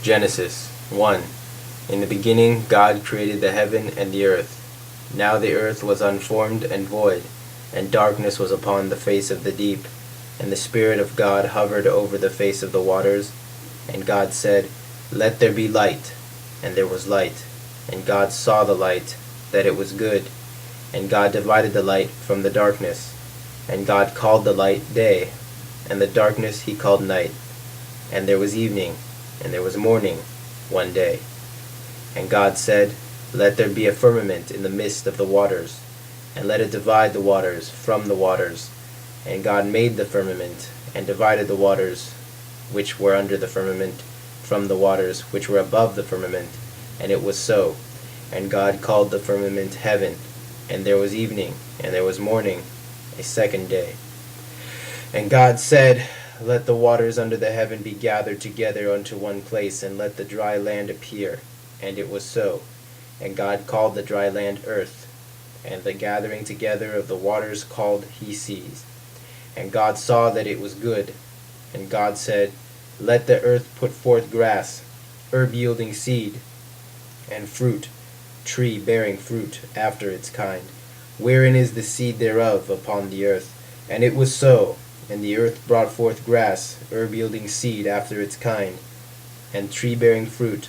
Genesis 1. In the beginning God created the heaven and the earth. Now the earth was unformed and void, and darkness was upon the face of the deep, and the Spirit of God hovered over the face of the waters. And God said, Let there be light. And there was light. And God saw the light, that it was good. And God divided the light from the darkness. And God called the light day, and the darkness he called night. And there was evening, and there was morning, one day. And God said, Let there be a firmament in the midst of the waters, and let it divide the waters from the waters. And God made the firmament, and divided the waters which were under the firmament from the waters which were above the firmament. And it was so. And God called the firmament heaven. And there was evening, and there was morning, a second day. And God said, Let the waters under the heaven be gathered together unto one place, and let the dry land appear. And it was so. And God called the dry land earth, and the gathering together of the waters called he seas. And God saw that it was good. And God said, Let the earth put forth grass, herb yielding seed, and fruit, tree bearing fruit after its kind, wherein is the seed thereof upon the earth. And it was so. And the earth brought forth grass, herb yielding seed after its kind, and tree bearing fruit,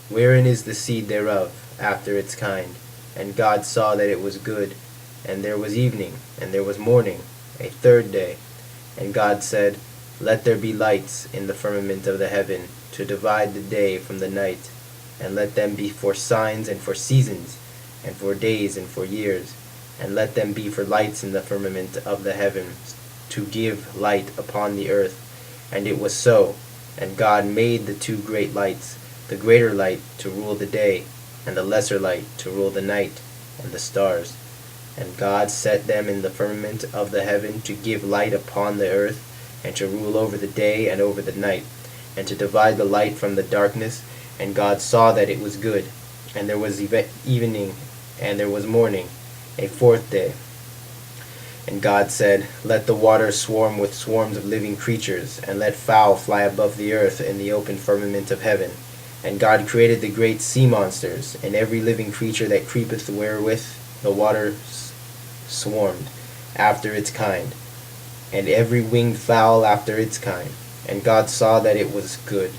wherein is the seed thereof after its kind. And God saw that it was good. And there was evening, and there was morning, a third day. And God said, Let there be lights in the firmament of the heaven, to divide the day from the night, and let them be for signs and for seasons, and for days and for years, and let them be for lights in the firmament of the heavens, to give light upon the earth. And it was so. And God made the two great lights, the greater light to rule the day, and the lesser light to rule the night, and the stars. And God set them in the firmament of the heaven to give light upon the earth, and to rule over the day and over the night, and to divide the light from the darkness. And God saw that it was good. And there was evening, and there was morning, a fourth day. And God said, Let the waters swarm with swarms of living creatures, and let fowl fly above the earth in the open firmament of heaven. And God created the great sea monsters, and every living creature that creepeth wherewith the waters swarmed, after its kind, and every winged fowl after its kind. And God saw that it was good.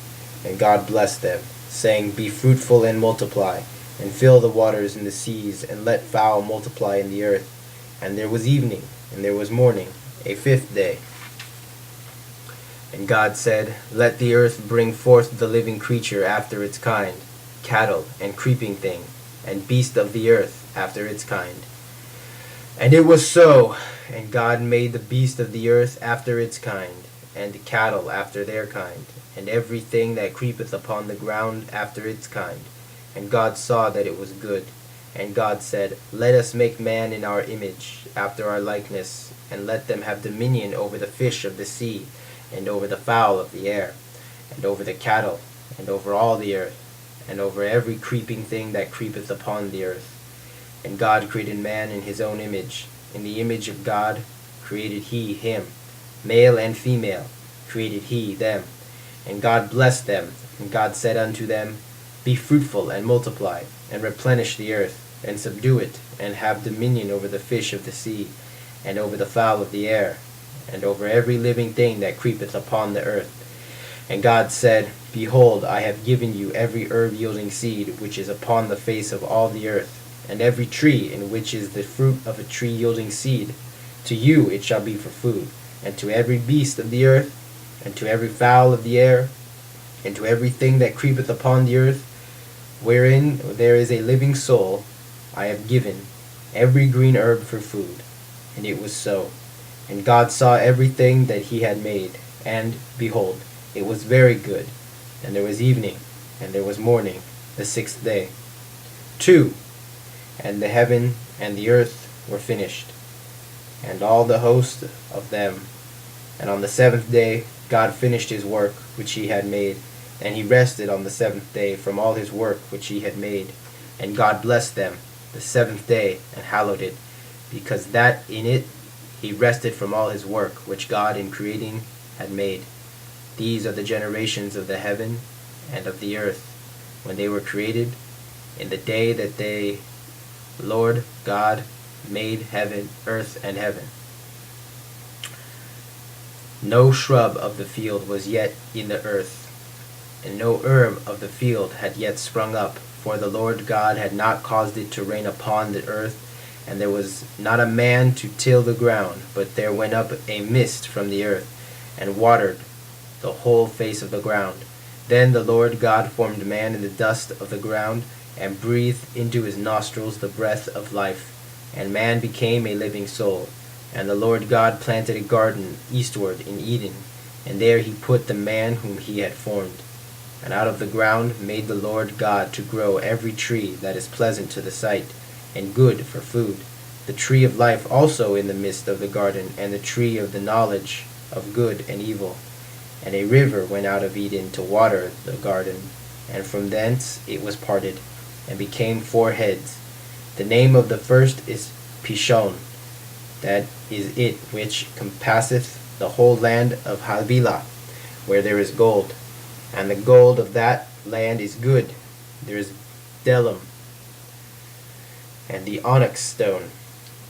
And God blessed them, saying, Be fruitful and multiply, and fill the waters in the seas, and let fowl multiply in the earth. And there was evening, and there was morning, a fifth day. And God said, Let the earth bring forth the living creature after its kind, cattle, and creeping thing, and beast of the earth after its kind. And it was so. And God made the beast of the earth after its kind, and cattle after their kind, and everything that creepeth upon the ground after its kind. And God saw that it was good. And God said, Let us make man in our image, after our likeness, and let them have dominion over the fish of the sea, and over the fowl of the air, and over the cattle, and over all the earth, and over every creeping thing that creepeth upon the earth. And God created man in his own image. In the image of God created he him. Male and female created he them. And God blessed them. And God said unto them, Be fruitful and multiply, and replenish the earth, and subdue it, and have dominion over the fish of the sea, and over the fowl of the air, and over every living thing that creepeth upon the earth. And God said, Behold, I have given you every herb yielding seed which is upon the face of all the earth, and every tree in which is the fruit of a tree yielding seed. To you it shall be for food, and to every beast of the earth, and to every fowl of the air, and to everything that creepeth upon the earth, wherein there is a living soul, I have given every green herb for food. And it was so. And God saw everything that he had made, and, behold, it was very good. And there was evening, and there was morning, the sixth day. 2. And the heaven and the earth were finished, and all the host of them. And on the seventh day God finished his work which he had made, and he rested on the seventh day from all his work which he had made. And God blessed them the seventh day, and hallowed it, because that in it he rested from all his work which God in creating had made. These are the generations of the heaven and of the earth, when they were created, in the day that the Lord God made heaven, earth, and heaven. No shrub of the field was yet in the earth, and no herb of the field had yet sprung up, for the Lord God had not caused it to rain upon the earth, and there was not a man to till the ground. But there went up a mist from the earth, and watered the whole face of the ground. Then the Lord God formed man in the dust of the ground, and breathed into his nostrils the breath of life, and man became a living soul. And the Lord God planted a garden eastward in Eden, and there he put the man whom he had formed. And out of the ground made the Lord God to grow every tree that is pleasant to the sight, and good for food, the tree of life also in the midst of the garden, and the tree of the knowledge of good and evil. And a river went out of Eden to water the garden, and from thence it was parted, and became 4 heads. The name of the first is Pishon, that is it which compasseth the whole land of Havilah, where there is gold. And the gold of that land is good. There is bdellium, and the onyx stone.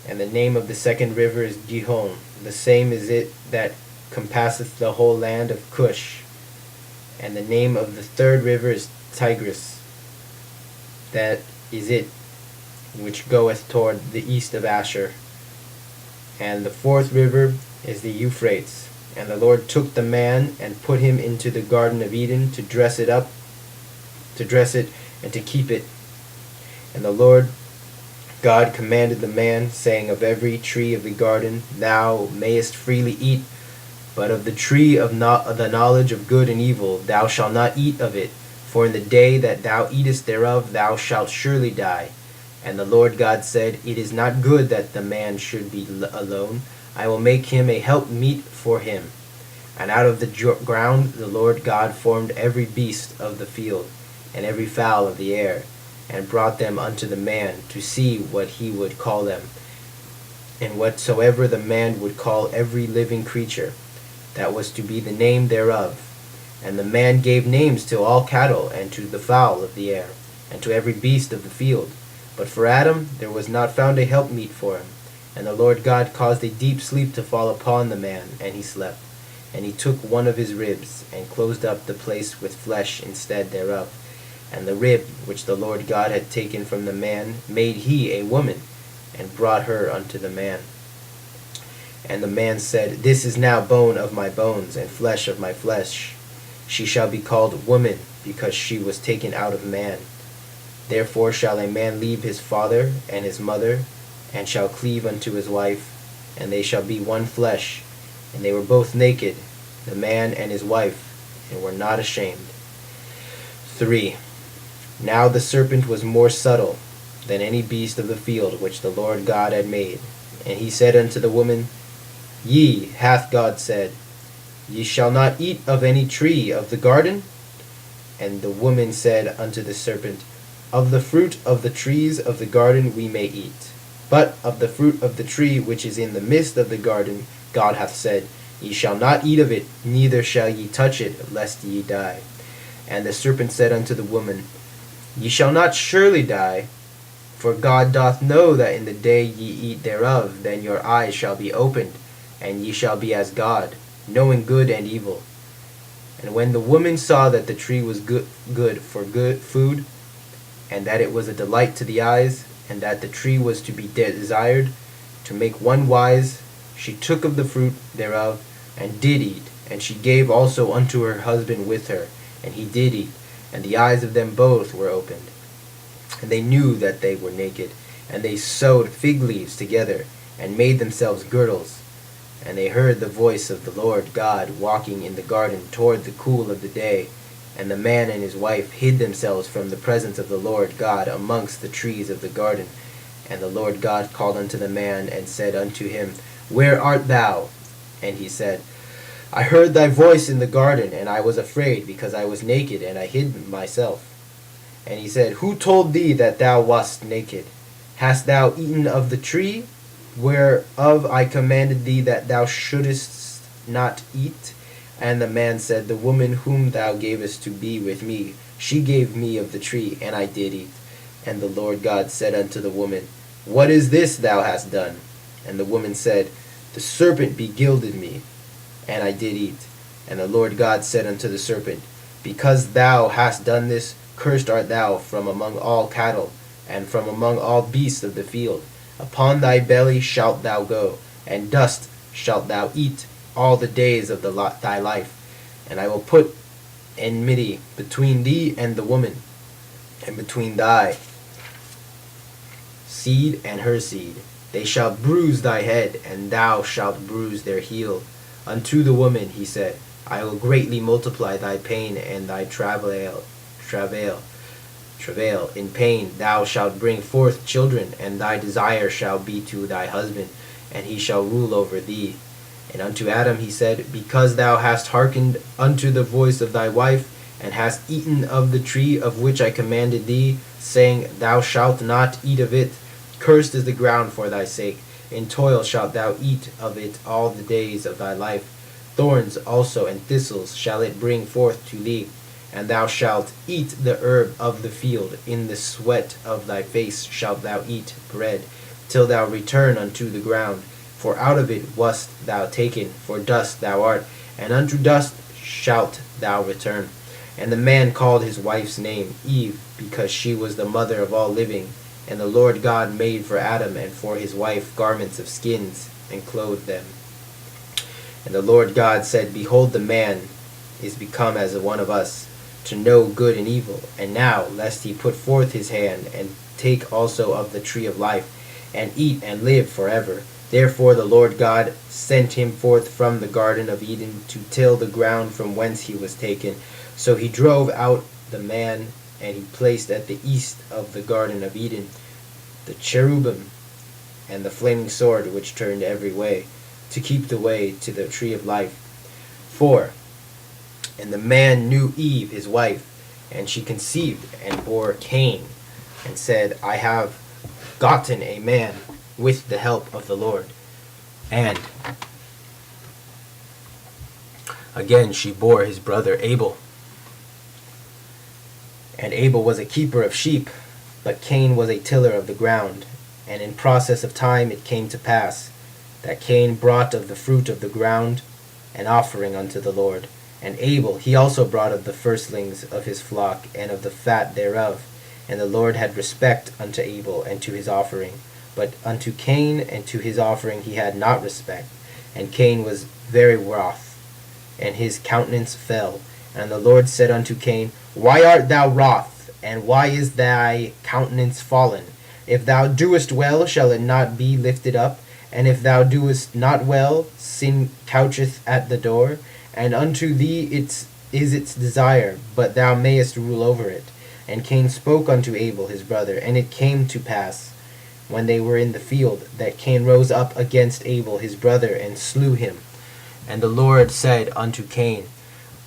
And the name of the second river is Gihon. The same is it that compasseth the whole land of Cush. And the name of the third river is Tigris. That is it which goeth toward the east of Asher. And the fourth river is the Euphrates. And the Lord took the man and put him into the garden of Eden to dress it, and to keep it. And the Lord God commanded the man, saying, Of every tree of the garden thou mayest freely eat, but of the tree of the knowledge of good and evil thou shalt not eat of it, for in the day that thou eatest thereof thou shalt surely die. And the Lord God said, It is not good that the man should be alone. I will make him a helpmeet for him. And out of the ground the Lord God formed every beast of the field, and every fowl of the air, and brought them unto the man, to see what he would call them. And whatsoever the man would call every living creature, that was to be the name thereof. And the man gave names to all cattle, and to the fowl of the air, and to every beast of the field. But for Adam there was not found a helpmeet for him. And the Lord God caused a deep sleep to fall upon the man, and he slept. And he took one of his ribs, and closed up the place with flesh instead thereof. And the rib which the Lord God had taken from the man made he a woman, and brought her unto the man. And the man said, This is now bone of my bones, and flesh of my flesh. She shall be called woman, because she was taken out of man. Therefore shall a man leave his father and his mother, and shall cleave unto his wife, and they shall be one flesh. And they were both naked, the man and his wife, and were not ashamed. 3. Now the serpent was more subtle than any beast of the field which the Lord God had made. And he said unto the woman, Ye, hath God said, Ye shall not eat of any tree of the garden? And the woman said unto the serpent, Of the fruit of the trees of the garden we may eat. But of the fruit of the tree which is in the midst of the garden, God hath said, Ye shall not eat of it, neither shall ye touch it, lest ye die. And the serpent said unto the woman, Ye shall not surely die, for God doth know that in the day ye eat thereof, then your eyes shall be opened, and ye shall be as God, knowing good and evil. And when the woman saw that the tree was good for good food, and that it was a delight to the eyes, and that the tree was to be desired, to make one wise, she took of the fruit thereof, and did eat, and she gave also unto her husband with her, and he did eat, and the eyes of them both were opened. And they knew that they were naked, and they sewed fig leaves together, and made themselves girdles. And they heard the voice of the Lord God walking in the garden toward the cool of the day. And the man and his wife hid themselves from the presence of the Lord God amongst the trees of the garden. And the Lord God called unto the man, and said unto him, Where art thou? And he said, I heard thy voice in the garden, and I was afraid, because I was naked, and I hid myself. And he said, Who told thee that thou wast naked? Hast thou eaten of the tree, whereof I commanded thee that thou shouldest not eat? And the man said, The woman whom thou gavest to be with me, she gave me of the tree, and I did eat. And the Lord God said unto the woman, What is this thou hast done? And the woman said, The serpent beguiled me, and I did eat. And the Lord God said unto the serpent, Because thou hast done this, cursed art thou from among all cattle, and from among all beasts of the field. Upon thy belly shalt thou go, and dust shalt thou eat all the days of thy life. And I will put enmity between thee and the woman, and between thy seed and her seed. They shall bruise thy head, and thou shalt bruise their heel. Unto the woman he said, I will greatly multiply thy pain and thy travail. In pain thou shalt bring forth children, and thy desire shall be to thy husband, and he shall rule over thee. And unto Adam he said, Because thou hast hearkened unto the voice of thy wife, and hast eaten of the tree of which I commanded thee, saying, Thou shalt not eat of it, cursed is the ground for thy sake. In toil shalt thou eat of it all the days of thy life. Thorns also and thistles shall it bring forth to thee, and thou shalt eat the herb of the field. In the sweat of thy face shalt thou eat bread, till thou return unto the ground. For out of it wast thou taken, for dust thou art, and unto dust shalt thou return. And the man called his wife's name Eve, because she was the mother of all living. And the Lord God made for Adam and for his wife garments of skins, and clothed them. And the Lord God said, Behold, the man is become as one of us, to know good and evil. And now, lest he put forth his hand, and take also of the tree of life, and eat and live forever. Therefore the Lord God sent him forth from the Garden of Eden to till the ground from whence he was taken. So he drove out the man, and he placed at the east of the Garden of Eden the cherubim and the flaming sword which turned every way, to keep the way to the tree of life. 4. And the man knew Eve his wife, and she conceived and bore Cain, and said, I have gotten a man with the help of the Lord. And again she bore his brother Abel. And Abel was a keeper of sheep, but Cain was a tiller of the ground. And in process of time it came to pass that Cain brought of the fruit of the ground an offering unto the Lord. And Abel he also brought of the firstlings of his flock, and of the fat thereof. And the Lord had respect unto Abel and to his offering. But unto Cain and to his offering he had not respect. And Cain was very wroth, and his countenance fell. And the Lord said unto Cain, Why art thou wroth, and why is thy countenance fallen? If thou doest well, shall it not be lifted up? And if thou doest not well, sin coucheth at the door. And unto thee is its desire, but thou mayest rule over it. And Cain spoke unto Abel his brother. And it came to pass, when they were in the field, that Cain rose up against Abel his brother, and slew him. And the Lord said unto Cain,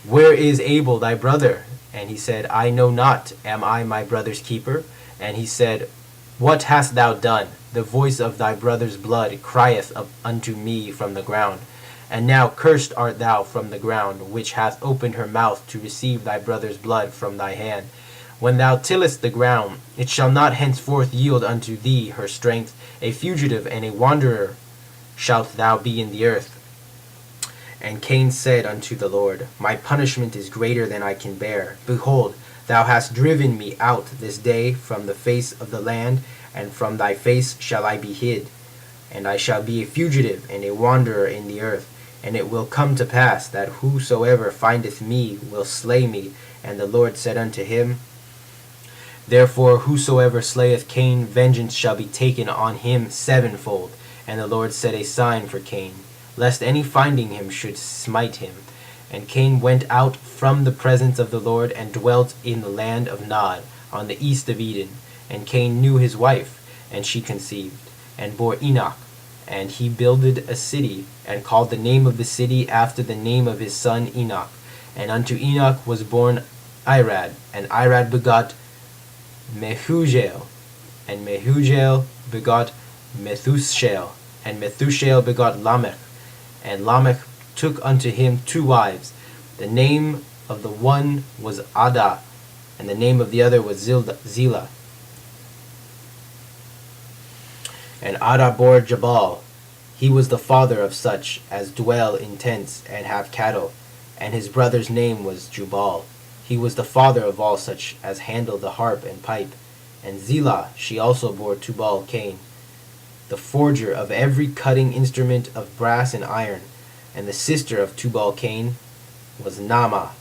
Where is Abel thy brother? And he said, I know not. Am I my brother's keeper? And he said, What hast thou done? The voice of thy brother's blood crieth up unto me from the ground. And now cursed art thou from the ground, which hath opened her mouth to receive thy brother's blood from thy hand. When thou tillest the ground, it shall not henceforth yield unto thee her strength. A fugitive and a wanderer shalt thou be in the earth. And Cain said unto the Lord, My punishment is greater than I can bear. Behold, thou hast driven me out this day from the face of the land, and from thy face shall I be hid. And I shall be a fugitive and a wanderer in the earth. And it will come to pass that whosoever findeth me will slay me. And the Lord said unto him, Therefore whosoever slayeth Cain, vengeance shall be taken on him sevenfold. And the Lord set a sign for Cain, lest any finding him should smite him. And Cain went out from the presence of the Lord, and dwelt in the land of Nod, on the east of Eden. And Cain knew his wife, and she conceived, and bore Enoch. And he builded a city, and called the name of the city after the name of his son Enoch. And unto Enoch was born Irad, and Irad begot Mehujael, and Mehujael begot Methushael, and Methushael begot Lamech. And Lamech took unto him 2 wives. The name of the one was Ada, and the name of the other was Zillah. And Ada bore Jabal. He was the father of such as dwell in tents and have cattle, and his brother's name was Jubal. He was the father of all such as handle the harp and pipe. And Zillah, she also bore Tubal Cain, the forger of every cutting instrument of brass and iron. And the sister of Tubal Cain was Naamah.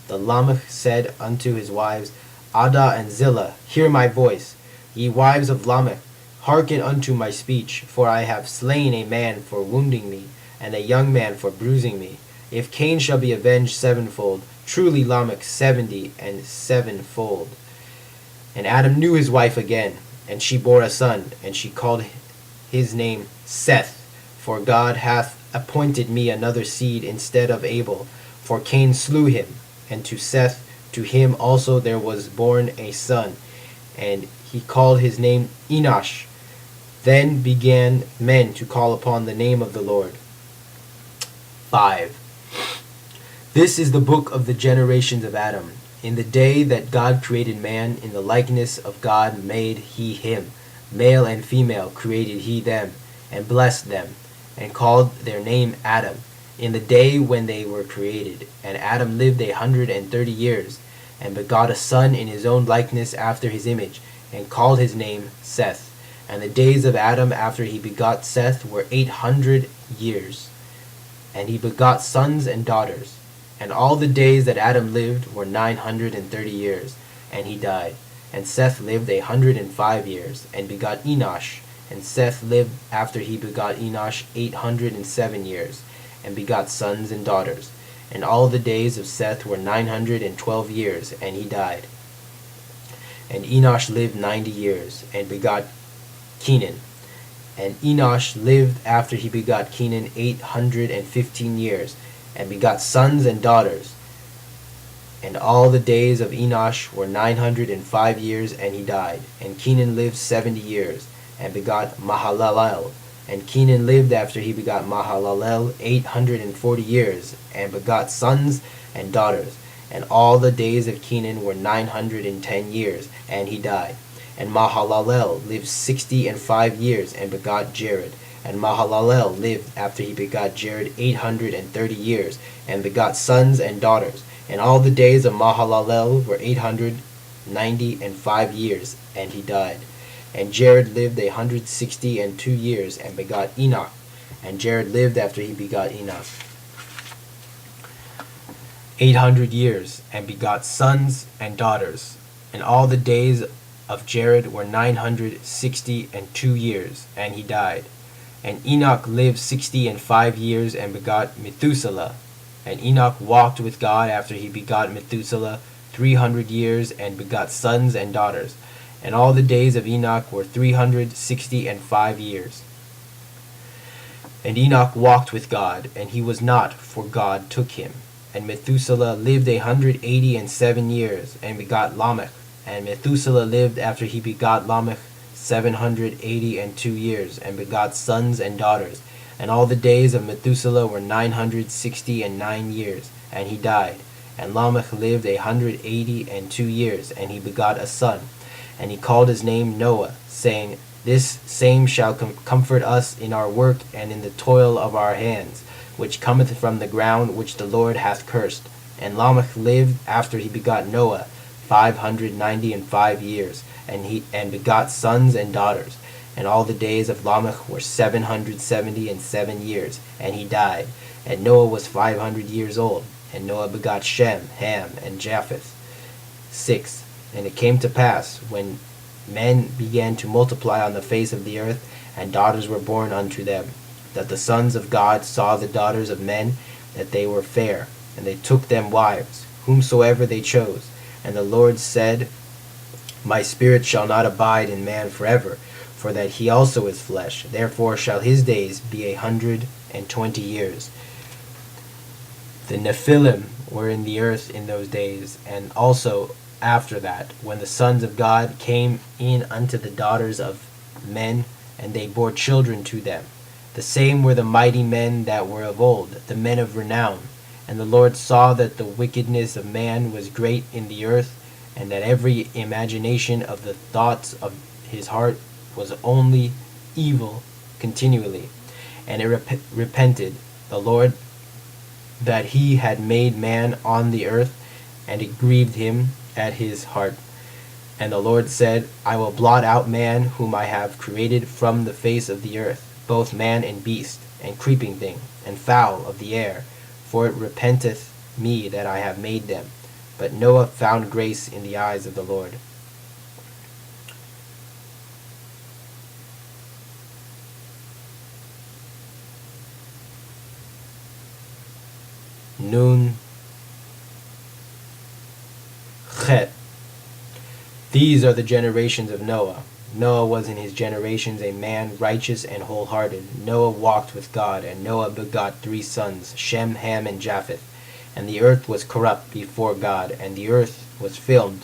The Lamech said unto his wives, Ada and Zillah, hear my voice. Ye wives of Lamech, hearken unto my speech, for I have slain a man for wounding me, and a young man for bruising me. If Cain shall be avenged sevenfold, truly Lamech 70 and sevenfold. And Adam knew his wife again, and she bore a son, and she called his name Seth, for God hath appointed me another seed instead of Abel, for Cain slew him, and to Seth, to him also there was born a son, and he called his name Enosh. Then began men to call upon the name of the Lord. 5. This is the book of the generations of Adam. In the day that God created man, in the likeness of God made he him. Male and female created he them, and blessed them, and called their name Adam, in the day when they were created. And Adam lived 130 years, and begot a son in his own likeness after his image, and called his name Seth. And the days of Adam after he begot Seth were 800 years. And he begot sons and daughters. And all the days that Adam lived were 930 years, and he died. And Seth lived 105 years, and begot Enosh. And Seth lived after he begot Enosh 807 years, and begot sons and daughters. And all the days of Seth were 912 years, and he died. And Enosh lived 90 years, and begot Kenan. And Enosh lived after he begot Kenan 815 years, and begot sons and daughters. And all the days of Enosh were 905 years, and he died. And Kenan lived 70 years, and begot Mahalalel. And Kenan lived after he begot Mahalalel 840 years, and begot sons and daughters. And all the days of Kenan were 910 years, and he died. And Mahalalel lived 65 years, and begot Jared. And Mahalalel lived after he begot Jared 830 years, and begot sons and daughters. And all the days of Mahalalel were 895 years, and he died. And Jared lived 162 years, and begot Enoch. And Jared lived after he begot Enoch 800 years, and begot sons and daughters. And all the days of Jared were 962 years, and he died. And Enoch lived 65 years, and begot Methuselah. And Enoch walked with God after he begot Methuselah 300 years, and begot sons and daughters. And all the days of Enoch were 365 years. And Enoch walked with God, and he was not, for God took him. And Methuselah lived 187 years, and begot Lamech. And Methuselah lived after he begot Lamech 782 years, and begot sons and daughters. And all the days of Methuselah were 969 years, and he died. And Lamech lived 182 years, and he begot a son. And he called his name Noah, saying, This same shall comfort us in our work and in the toil of our hands, which cometh from the ground which the Lord hath cursed. And Lamech lived after he begot Noah 595 years, and begot sons and daughters. And all the days of Lamech were 777 years, and he died. And Noah was 500 years old. And Noah begot Shem, Ham, and Japheth. 6. And it came to pass, when men began to multiply on the face of the earth, and daughters were born unto them, that the sons of God saw the daughters of men, that they were fair, and they took them wives, whomsoever they chose. And the Lord said, My spirit shall not abide in man forever, for that he also is flesh. Therefore shall his days be 120 years. The Nephilim were in the earth in those days, and also after that, when the sons of God came in unto the daughters of men, and they bore children to them. The same were the mighty men that were of old, the men of renown. And the Lord saw that the wickedness of man was great in the earth, and that every imagination of the thoughts of his heart was only evil continually. And it repented the Lord that he had made man on the earth, and it grieved him at his heart. And the Lord said, I will blot out man whom I have created from the face of the earth, both man and beast, and creeping thing, and fowl of the air, for it repenteth me that I have made them. But Noah found grace in the eyes of the Lord. Nun Chet. These are the generations of Noah. Noah was in his generations a man righteous and wholehearted. Noah walked with God, and Noah begot 3 sons, Shem, Ham, and Japheth. And the earth was corrupt before God, and the earth was filled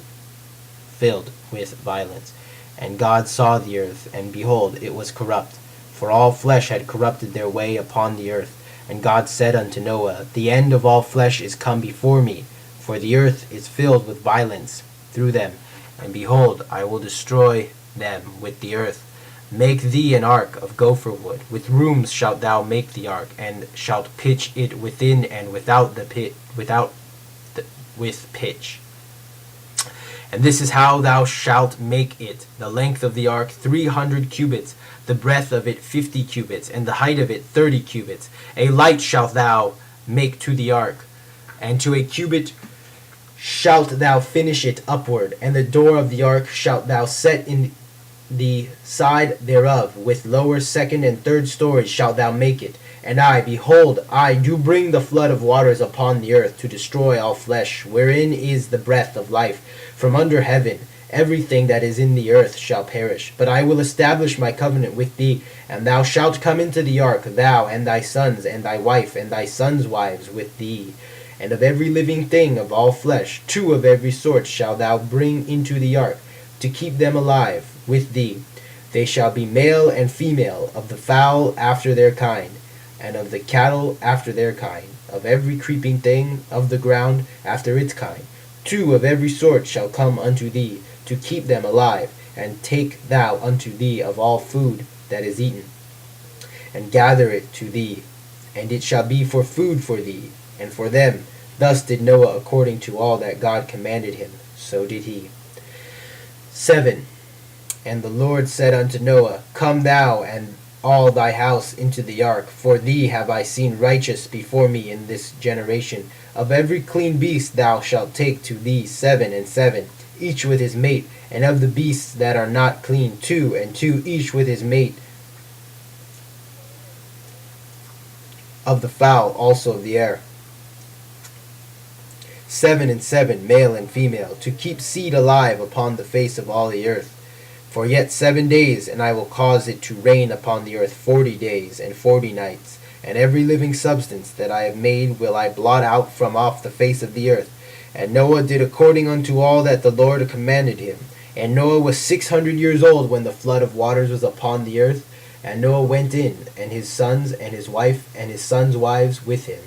with violence. And God saw the earth, and behold, it was corrupt, for all flesh had corrupted their way upon the earth. And God said unto Noah, The end of all flesh is come before me, for the earth is filled with violence through them. And behold, I will destroy them with the earth. Make thee an ark of gopher wood. With rooms shalt thou make the ark, and shalt pitch it within and without the pit, with pitch. And this is how thou shalt make it: the length of the ark 300 cubits, the breadth of it 50 cubits, and the height of it 30 cubits. A light shalt thou make to the ark, and to a cubit shalt thou finish it upward, and the door of the ark shalt thou set in the side thereof. With lower, second, and third stories shalt thou make it. And I, behold, I do bring the flood of waters upon the earth, to destroy all flesh, wherein is the breath of life. From under heaven everything that is in the earth shall perish. But I will establish my covenant with thee, and thou shalt come into the ark, thou, and thy sons, and thy wife, and thy sons' wives with thee. And of every living thing of all flesh, 2 of every sort shalt thou bring into the ark, to keep them alive with thee. They shall be male and female, of the fowl after their kind, and of the cattle after their kind, of every creeping thing of the ground after its kind. 2 of every sort shall come unto thee, to keep them alive. And take thou unto thee of all food that is eaten, and gather it to thee, and it shall be for food for thee, and for them. Thus did Noah according to all that God commanded him, so did he. 7. And the Lord said unto Noah, Come thou and all thy house into the ark, for thee have I seen righteous before me in this generation. Of every clean beast thou shalt take to thee 7 and 7, each with his mate, and of the beasts that are not clean 2 and 2, each with his mate. Of the fowl also of the air 7 and 7, male and female, to keep seed alive upon the face of all the earth. For yet 7 days, and I will cause it to rain upon the earth 40 days and 40 nights. And every living substance that I have made will I blot out from off the face of the earth. And Noah did according unto all that the Lord commanded him. And Noah was 600 years old when the flood of waters was upon the earth. And Noah went in, and his sons, and his wife, and his sons' wives with him,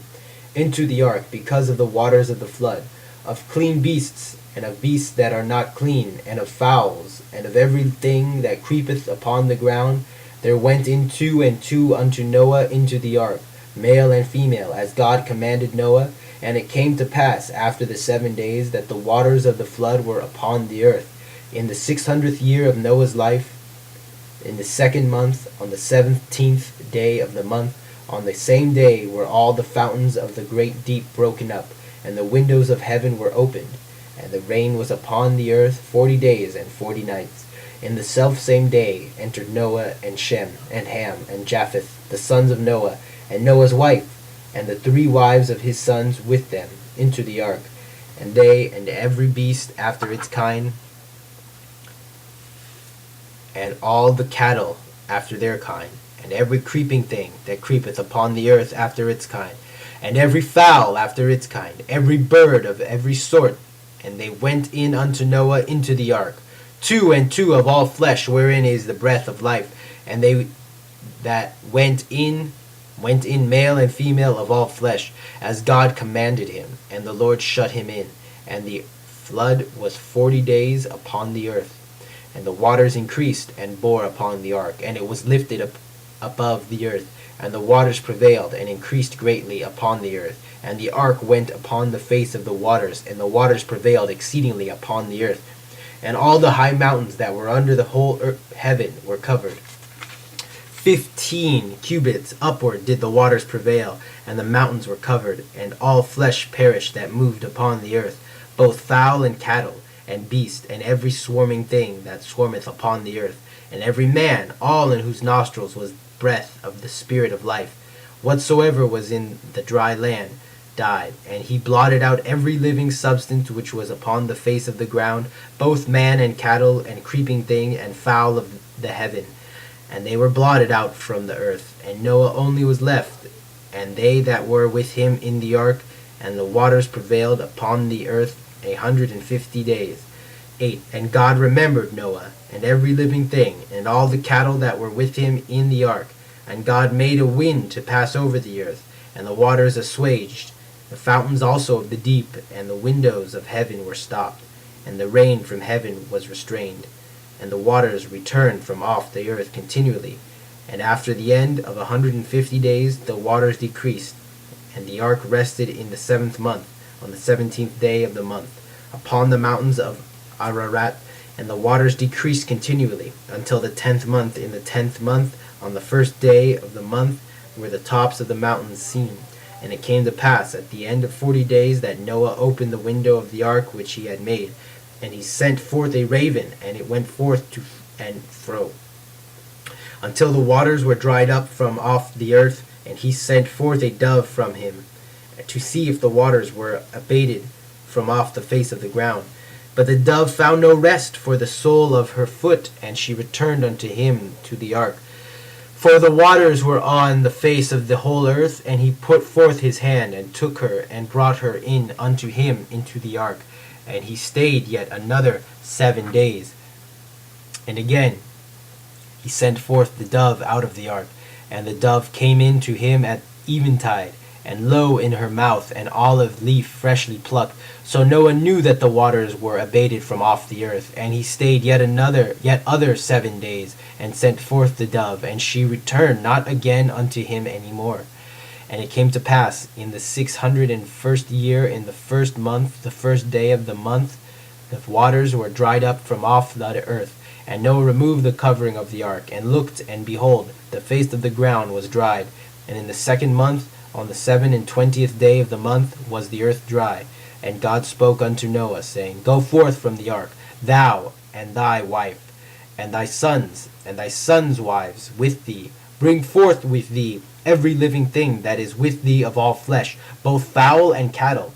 into the ark, because of the waters of the flood, of clean beasts, and of beasts that are not clean, and of fowls, and of everything that creepeth upon the ground. There went in 2 and 2 unto Noah into the ark, male and female, as God commanded Noah. And it came to pass after the 7 days that the waters of the flood were upon the earth. In the 600th year of Noah's life, in the 2nd month, on the 17th day of the month, on the same day were all the fountains of the great deep broken up, and the windows of heaven were opened, and the rain was upon the earth 40 days and 40 nights. In the selfsame day entered Noah and Shem and Ham and Japheth, the sons of Noah, and Noah's wife, and the 3 wives of his sons with them, into the ark. And they and every beast after its kind, and all the cattle after their kind, and every creeping thing that creepeth upon the earth after its kind, and every fowl after its kind, every bird of every sort. And they went in unto Noah into the ark, 2 and 2 of all flesh, wherein is the breath of life. And they that went in went in male and female of all flesh, as God commanded him, and the Lord shut him in. And the flood was 40 days upon the earth. And the waters increased and bore upon the ark, and it was lifted up above the earth. And the waters prevailed and increased greatly upon the earth. And the ark went upon the face of the waters, and the waters prevailed exceedingly upon the earth. And all the high mountains that were under the whole heaven were covered. 15 cubits upward did the waters prevail, and the mountains were covered, and all flesh perished that moved upon the earth, both fowl and cattle, and beast, and every swarming thing that swarmeth upon the earth, and every man, all in whose nostrils was breath of the spirit of life. Whatsoever was in the dry land died, and he blotted out every living substance which was upon the face of the ground, both man and cattle, and creeping thing, and fowl of the heaven. And they were blotted out from the earth, and Noah only was left, and they that were with him in the ark, and the waters prevailed upon the earth 150 days. 8. And God remembered Noah, and every living thing, and all the cattle that were with him in the ark. And God made a wind to pass over the earth, and the waters assuaged. The fountains also of the deep, and the windows of heaven were stopped, and the rain from heaven was restrained. And the waters returned from off the earth continually. And after the end of 150 days the waters decreased. And the ark rested in the 7th month, on the 17th day of the month, upon the mountains of Ararat. And the waters decreased continually, until the 10th month. In the 10th month, on the 1st day of the month, were the tops of the mountains seen. And it came to pass at the end of 40 days that Noah opened the window of the ark which he had made. And he sent forth a raven, and it went forth to and fro, until the waters were dried up from off the earth. And he sent forth a dove from him, to see if the waters were abated from off the face of the ground. But the dove found no rest for the sole of her foot, and she returned unto him to the ark. For the waters were on the face of the whole earth. And he put forth his hand, and took her, and brought her in unto him into the ark. And he stayed yet another 7 days. And again he sent forth the dove out of the ark. And the dove came in to him at eventide, and lo, in her mouth an olive leaf freshly plucked. So Noah knew that the waters were abated from off the earth. And he stayed yet other 7 days, and sent forth the dove, and she returned not again unto him any more. And it came to pass in the 601st year, in the 1st month, the 1st day of the month, the waters were dried up from off the earth. And Noah removed the covering of the ark, and looked, and behold, the face of the ground was dried. And in the 2nd month, on the 27th day of the month, was the earth dry. And God spoke unto Noah, saying, Go forth from the ark, thou and thy wife, and thy sons wives with thee. Bring forth with thee every living thing that is with thee of all flesh, both fowl and cattle,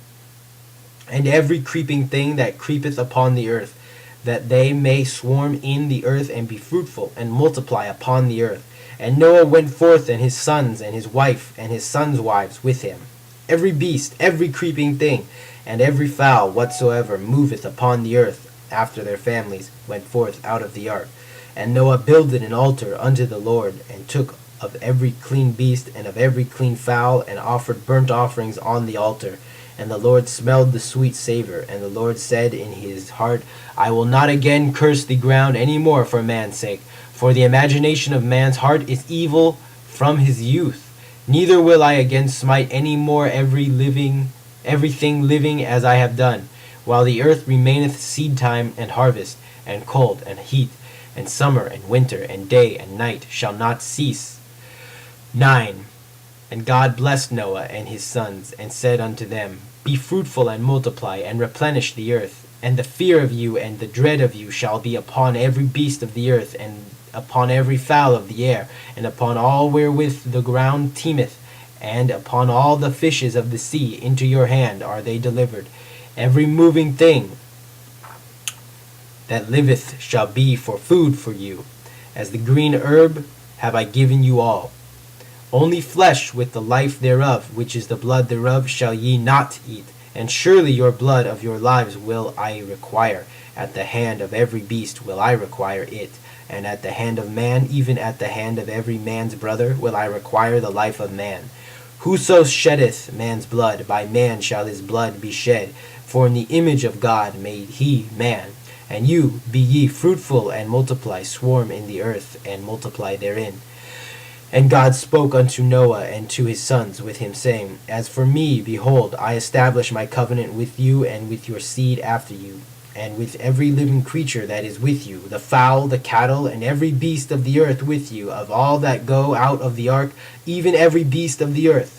and every creeping thing that creepeth upon the earth, that they may swarm in the earth, and be fruitful, and multiply upon the earth. And Noah went forth, and his sons, and his wife, and his sons' wives with him. Every beast, every creeping thing, and every fowl whatsoever moveth upon the earth, after their families, went forth out of the ark. And Noah builded an altar unto the Lord, and took of every clean beast, and of every clean fowl, and offered burnt offerings on the altar. And the Lord smelled the sweet savour. And the Lord said in his heart, I will not again curse the ground any more for man's sake, for the imagination of man's heart is evil from his youth. Neither will I again smite any more everything living as I have done, while the earth remaineth seedtime and harvest, and cold and heat, and summer and winter, and day and night shall not cease. 9. And God blessed Noah and his sons, and said unto them, Be fruitful, and multiply, and replenish the earth. And the fear of you and the dread of you shall be upon every beast of the earth, and upon every fowl of the air, and upon all wherewith the ground teemeth, and upon all the fishes of the sea. Into your hand are they delivered. Every moving thing that liveth shall be for food for you. As the green herb have I given you all. Only flesh with the life thereof, which is the blood thereof, shall ye not eat. And surely your blood of your lives will I require. At the hand of every beast will I require it, and at the hand of man, even at the hand of every man's brother, will I require the life of man. Whoso sheddeth man's blood, by man shall his blood be shed. For in the image of God made he man. And you, be ye fruitful and multiply, swarm in the earth, and multiply therein. And God spoke unto Noah and to his sons with him, saying, As for me, behold, I establish my covenant with you and with your seed after you, and with every living creature that is with you, the fowl, the cattle, and every beast of the earth with you, of all that go out of the ark, even every beast of the earth.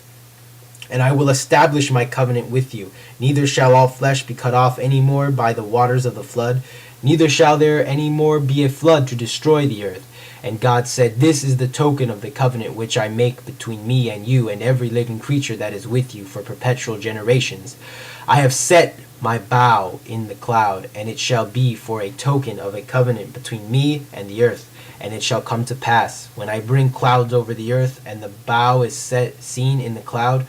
And I will establish my covenant with you. Neither shall all flesh be cut off any more by the waters of the flood, neither shall there any more be a flood to destroy the earth. And God said, This is the token of the covenant which I make between me and you and every living creature that is with you for perpetual generations. I have set my bow in the cloud, and it shall be for a token of a covenant between me and the earth. And it shall come to pass, when I bring clouds over the earth, and the bow is seen in the cloud,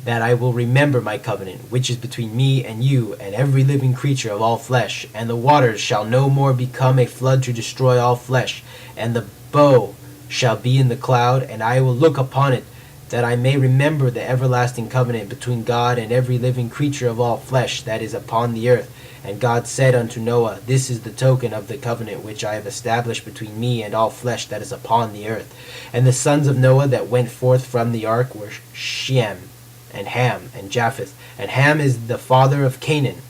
that I will remember my covenant, which is between me and you and every living creature of all flesh. And the waters shall no more become a flood to destroy all flesh. And the bow shall be in the cloud, and I will look upon it, that I may remember the everlasting covenant between God and every living creature of all flesh that is upon the earth. And God said unto Noah, This is the token of the covenant which I have established between me and all flesh that is upon the earth. And the sons of Noah that went forth from the ark were Shem, and Ham, and Japheth. And Ham is the father of Canaan.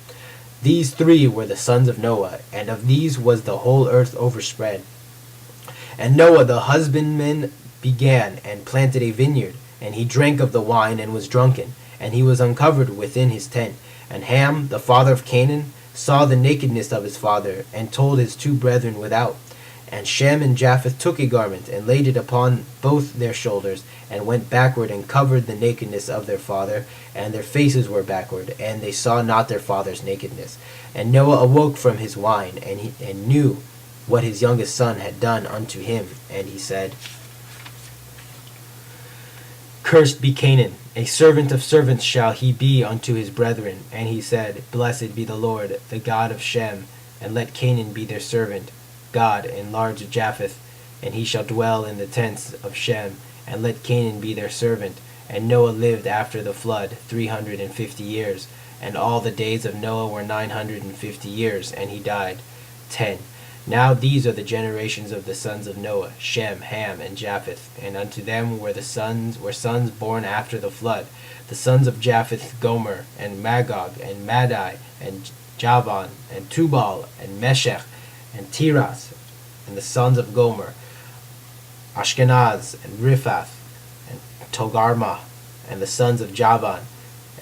These three were the sons of Noah, and of these was the whole earth overspread. And Noah the husbandman began, and planted a vineyard, and he drank of the wine, and was drunken, and he was uncovered within his tent. And Ham, the father of Canaan, saw the nakedness of his father, and told his two brethren without. And Shem and Japheth took a garment, and laid it upon both their shoulders, and went backward, and covered the nakedness of their father, and their faces were backward, and they saw not their father's nakedness. And Noah awoke from his wine, and knew what his youngest son had done unto him. And he said, Cursed be Canaan, a servant of servants shall he be unto his brethren. And he said, Blessed be the Lord, the God of Shem, and let Canaan be their servant. God enlarge Japheth, and he shall dwell in the tents of Shem, and let Canaan be their servant. And Noah lived after the flood 350 years, and all the days of Noah were 950 years, and he died. 10. Now these are the generations of the sons of Noah, Shem, Ham, and Japheth, and unto them were sons born after the flood. The sons of Japheth, Gomer, and Magog, and Madai, and Javan, and Tubal, and Meshech, and Tiras. And the sons of Gomer, Ashkenaz, and Riphath, and Togarmah. And the sons of Javan,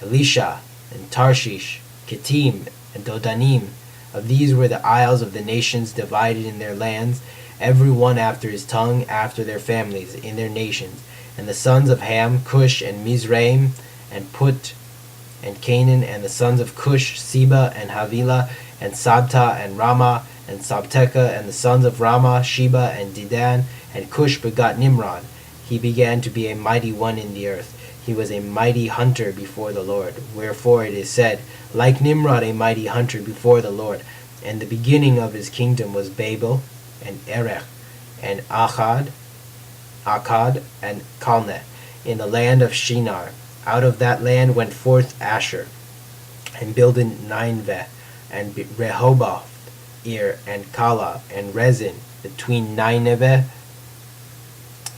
Elisha, and Tarshish, Kittim, and Dodanim. Of these were the isles of the nations divided in their lands, every one after his tongue, after their families, in their nations. And the sons of Ham, Cush, and Mizraim, and Put, and Canaan. And the sons of Cush, Seba, and Havilah, and Sabta, and Ramah, and Sabteka. And the sons of Ramah, Sheba, and Dedan. And Cush begot Nimrod. He began to be a mighty one in the earth. He was a mighty hunter before the Lord. Wherefore it is said, Like Nimrod, a mighty hunter before the Lord. And the beginning of his kingdom was Babel, and Erech, and Akkad, and Calneh, in the land of Shinar. Out of that land went forth Asher, and builded Nineveh, and Rehoboth, and Calah, and Rezin, between Nineveh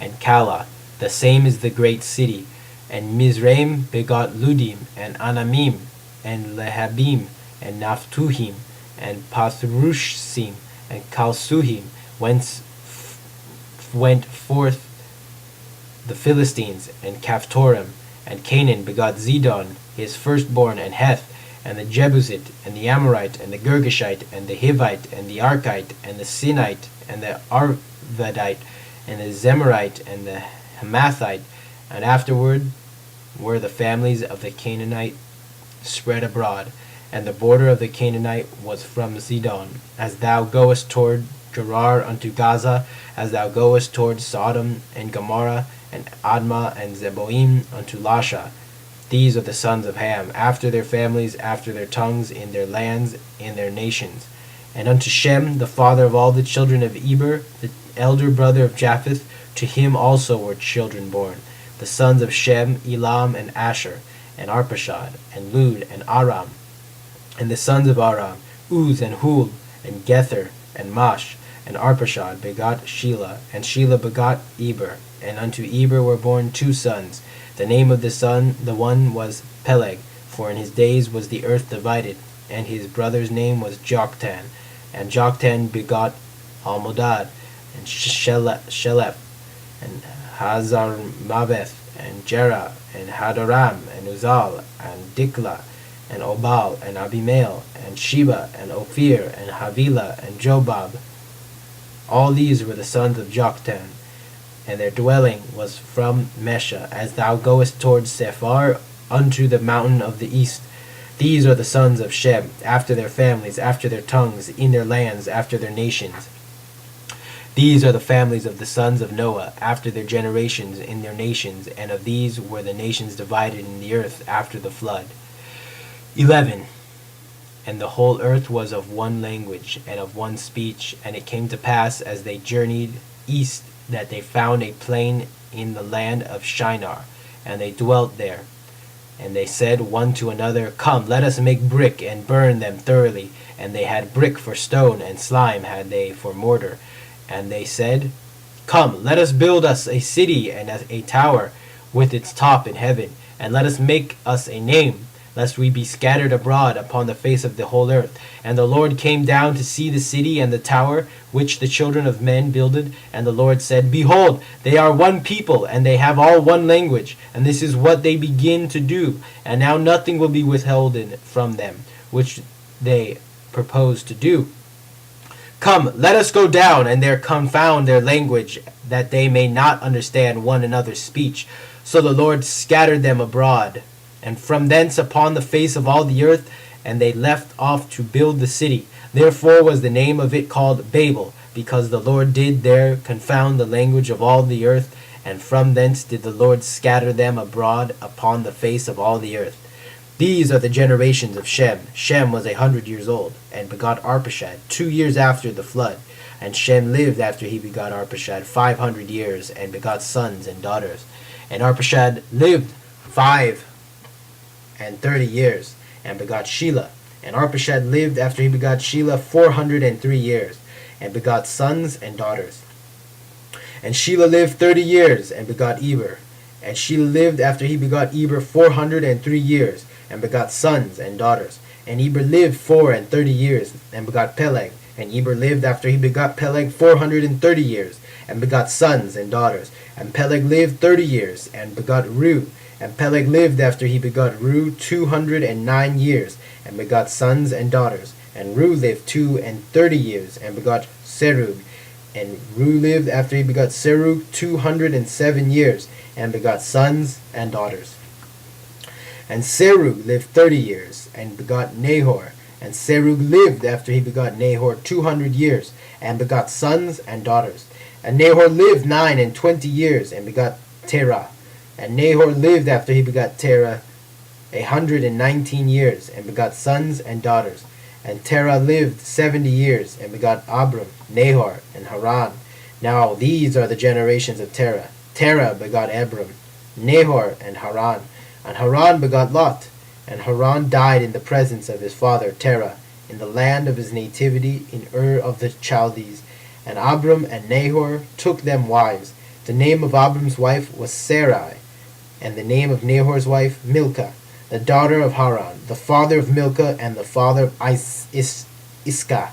and Calah. The same is the great city. And Mizraim begot Ludim, and Anamim, and Lehabim, and Naphtuhim, and Pathrushim, and Kalsuhim, whence went forth the Philistines, and Caphtorim. And Canaan begot Zidon, his firstborn, and Heth, and the Jebusite, and the Amorite, and the Girgashite, and the Hivite, and the Arkite, and the Sinite, and the Arvadite, and the Zemarite, and the Hamathite. And afterward were the families of the Canaanite spread abroad. And the border of the Canaanite was from Zidon, as thou goest toward Gerar unto Gaza, as thou goest toward Sodom and Gomorrah, and Admah and Zeboim unto Lasha. These are the sons of Ham, after their families, after their tongues, in their lands, in their nations. And unto Shem, the father of all the children of Eber, the elder brother of Japheth, to him also were children born. The sons of Shem, Elam, and Asher, and Arpachshad, and Lud, and Aram. And the sons of Aram, Uz, and Hul, and Gether, and Mash. And Arpachshad begot Shelah, and Shelah begot Eber. And unto Eber were born 2 sons. The name of the one was Peleg, for in his days was the earth divided. And his brother's name was Joktan. And Joktan begot Almodad, and Sheleph, and Hazarmaveth, and Jerah, and Hadoram, and Uzal, and Dikla, and Obal, and Abimael, and Sheba, and Ophir, and Havilah, and Jobab. All these were the sons of Joktan, and their dwelling was from Mesha, as thou goest towards Sephar, unto the mountain of the east. These are the sons of Shem, after their families, after their tongues, in their lands, after their nations. These are the families of the sons of Noah, after their generations, in their nations, and of these were the nations divided in the earth after the flood. 11. And the whole earth was of one language, and of one speech, and it came to pass, as they journeyed east, that they found a plain in the land of Shinar, and they dwelt there. And they said one to another, Come, let us make brick, and burn them thoroughly. And they had brick for stone, and slime had they for mortar. And they said, Come, let us build us a city and a tower with its top in heaven, and let us make us a name, lest we be scattered abroad upon the face of the whole earth. And the Lord came down to see the city and the tower which the children of men builded. And the Lord said, Behold, they are one people, and they have all one language, and this is what they begin to do. And now nothing will be withheld from them, which they propose to do. Come, let us go down, and there confound their language, that they may not understand one another's speech. So the Lord scattered them abroad, and from thence upon the face of all the earth, and they left off to build the city. Therefore was the name of it called Babel, because the Lord did there confound the language of all the earth, and from thence did the Lord scatter them abroad upon the face of all the earth. These are the generations of Shem. Shem was 100 years old, and begot Arpachshad 2 years after the flood. And Shem lived after he begot Arpachshad 500 years, and begot sons and daughters. And Arpachshad lived 530 years, and begot Shelah. And Arpachshad lived after he begot Shelah 403 years, and begot sons and daughters. And Shelah lived 30 years, and begot Eber. And Shelah lived after he begot Eber 403 years, and begot sons and daughters. And Eber lived 430 years, and begot Peleg. And Eber lived after he begot Peleg 430 years, and begot sons and daughters. And Peleg lived 30 years, and begot Reu. And Peleg lived after he begot Reu 209 years, and begot sons and daughters. And Reu lived 230 years, and begot Serug. And Reu lived after he begot Serug 207 years, and begot sons and daughters. And Serug lived 30 years, and begot Nahor. And Serug lived after he begot Nahor 200 years, and begot sons and daughters. And Nahor lived 29 years, and begot Terah. And Nahor lived after he begot Terah 119 years, and begot sons and daughters. And Terah lived 70 years, and begot Abram, Nahor, and Haran. Now these are the generations of Terah. Terah begot Abram, Nahor, and Haran. And Haran begot Lot. And Haran died in the presence of his father Terah, in the land of his nativity, in Ur of the Chaldees. And Abram and Nahor took them wives. The name of Abram's wife was Sarai, and the name of Nahor's wife Milcah, the daughter of Haran, the father of Milcah, and the father of Iscah.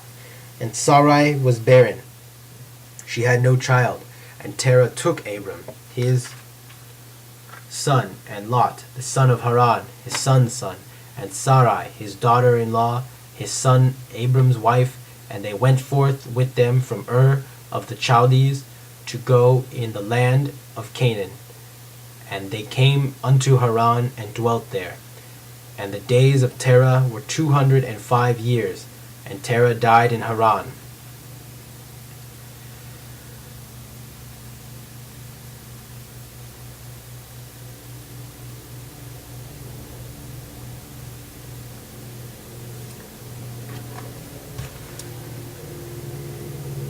And Sarai was barren. She had no child. And Terah took Abram, his son, and Lot, the son of Haran, his son's son, and Sarai, his daughter-in-law, his son Abram's wife, and they went forth with them from Ur of the Chaldees to go in the land of Canaan. And they came unto Haran and dwelt there. And the days of Terah were 205 years, and Terah died in Haran.